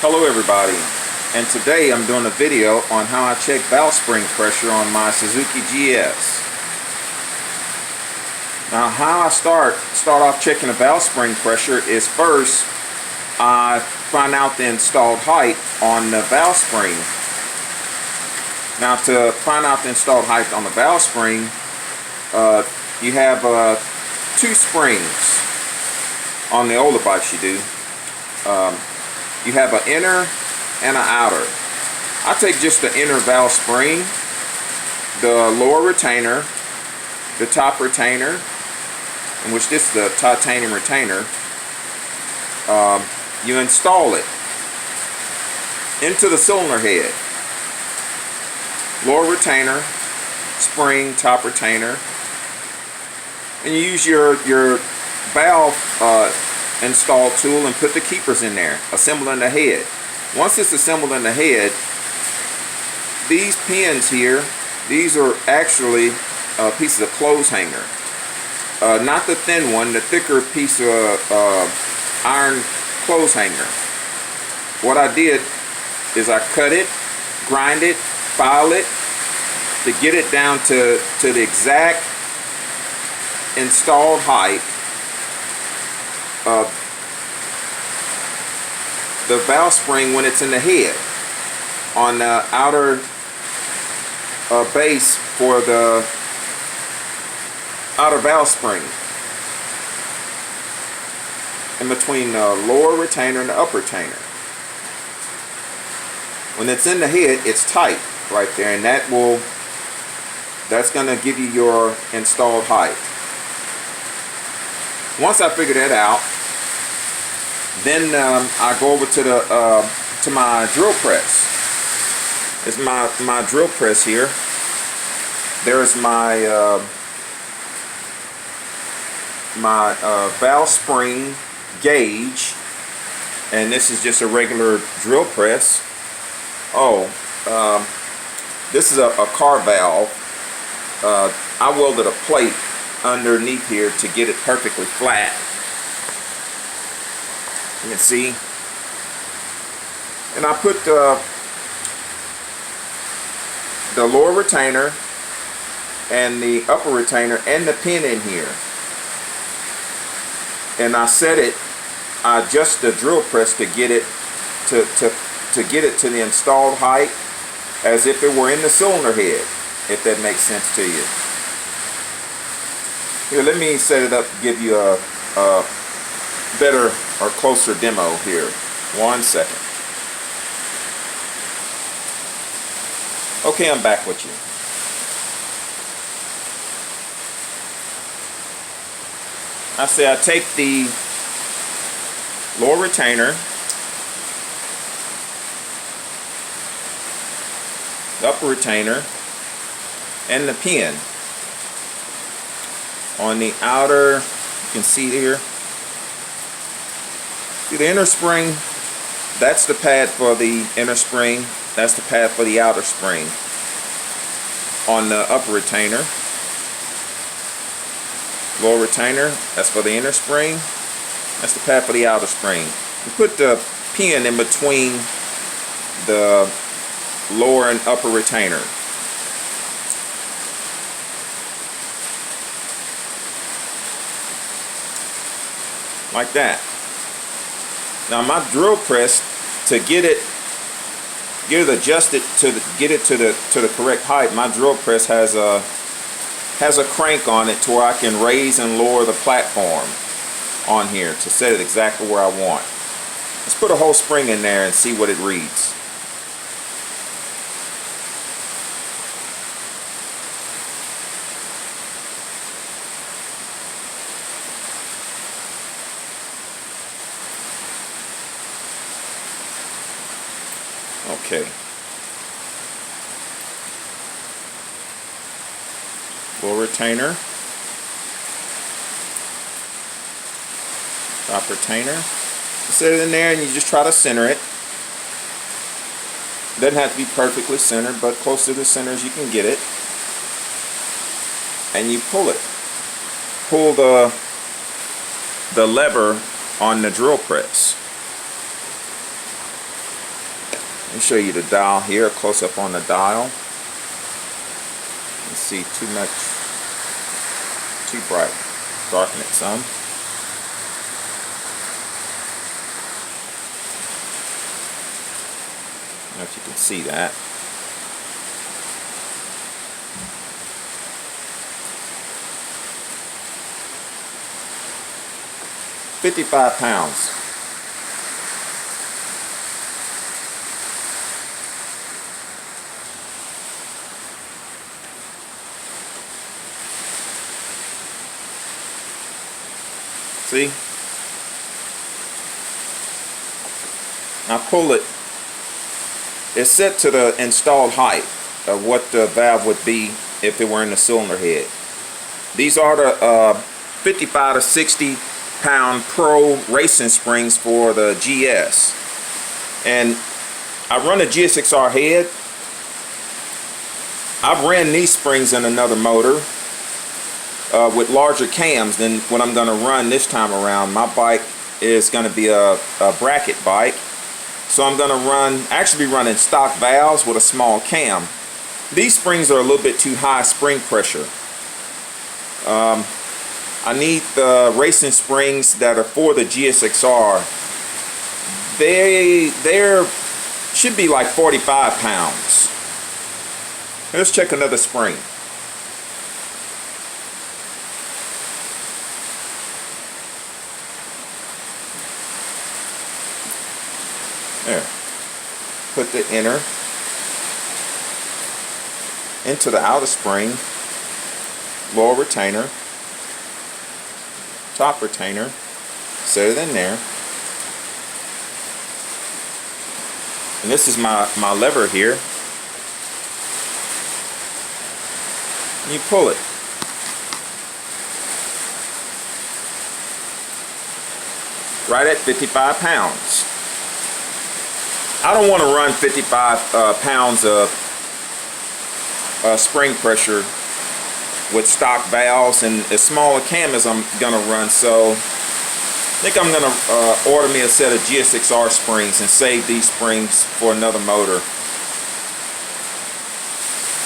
Hello everybody, and today I'm doing a video on how I check valve spring pressure on my Suzuki GS. Now how I start off checking the valve spring pressure is first I find out the installed height on the valve spring. Now to find out the installed height on the valve spring, you have two springs. On the older bikes you do. You have an inner and an outer. I take just the inner valve spring, the lower retainer, the top retainer, in which this is the titanium retainer. You install it into the cylinder head. Lower retainer, spring, top retainer, and you use your valve install tool and put the keepers in there, assembling the head. Once it's assembled in the head, these pins here, these are actually pieces of clothes hanger. Not the thin one, the thicker piece of iron clothes hanger. What I did is I cut it, grind it, file it to get it down to the exact installed height of the valve spring when it's in the head on the outer base for the outer valve spring in between the lower retainer and the upper retainer. When it's in the head, it's tight right there, and that's going to give you your installed height. Once I figure that out, then I go over to my drill press. It's my drill press here. There's my valve spring gauge, and this is just a regular drill press. This is a car valve. I welded a plate underneath here to get it perfectly flat. You can see, and I put the lower retainer and the upper retainer and the pin in here, and I adjust the drill press to get it to get it to the installed height as if it were in the cylinder head, if that makes sense to you. Here, let me set it up to give you a better or closer demo here. 1 second. Okay, I'm back with you. I take the lower retainer, the upper retainer, and the pin on the outer. You can see here. See the inner spring, that's the pad for the inner spring, that's the pad for the outer spring. On the upper retainer, lower retainer, that's for the inner spring, that's the pad for the outer spring. You put the pin in between the lower and upper retainer. Like that. Now my drill press, to get it adjusted get it to the correct height, my drill press has a crank on it to where I can raise and lower the platform on here to set it exactly where I want. Let's put a whole spring in there and see what it reads. Okay. Lower retainer, top retainer. You set it in there and you just try to center it. Doesn't have to be perfectly centered, but close to the center as you can get it. And you pull it. Pull the lever on the drill press. Let me show you the dial here, a close up on the dial. You see too bright. Darken it some. I don't know if you can see that. £55. See? Now pull it. It's set to the installed height of what the valve would be if it were in the cylinder head. These are the 55 to 60 pound Pro racing springs for the GS. And I run a GSXR head. I've ran these springs in another motor with larger cams than what I'm going to run this time around. My bike is going to be a bracket bike, so I'm going to actually be running stock valves with a small cam. These springs are a little bit too high spring pressure. I need the racing springs that are for the GSXR. They should be like 45 pounds. Let's check another spring. There. Put the inner into the outer spring, lower retainer, top retainer, set it in there. And this is my lever here. And you pull it. Right at 55 pounds. I don't want to run 55 pounds of spring pressure with stock valves and as small a cam as I'm going to run, so I think I'm going to order me a set of GSXR springs and save these springs for another motor.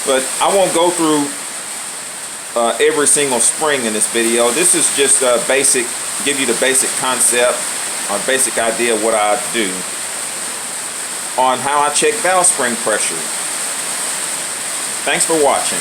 But I won't go through every single spring in this video. This is just basic, give you the basic concept or basic idea of what I do on how I check valve spring pressure. Thanks for watching.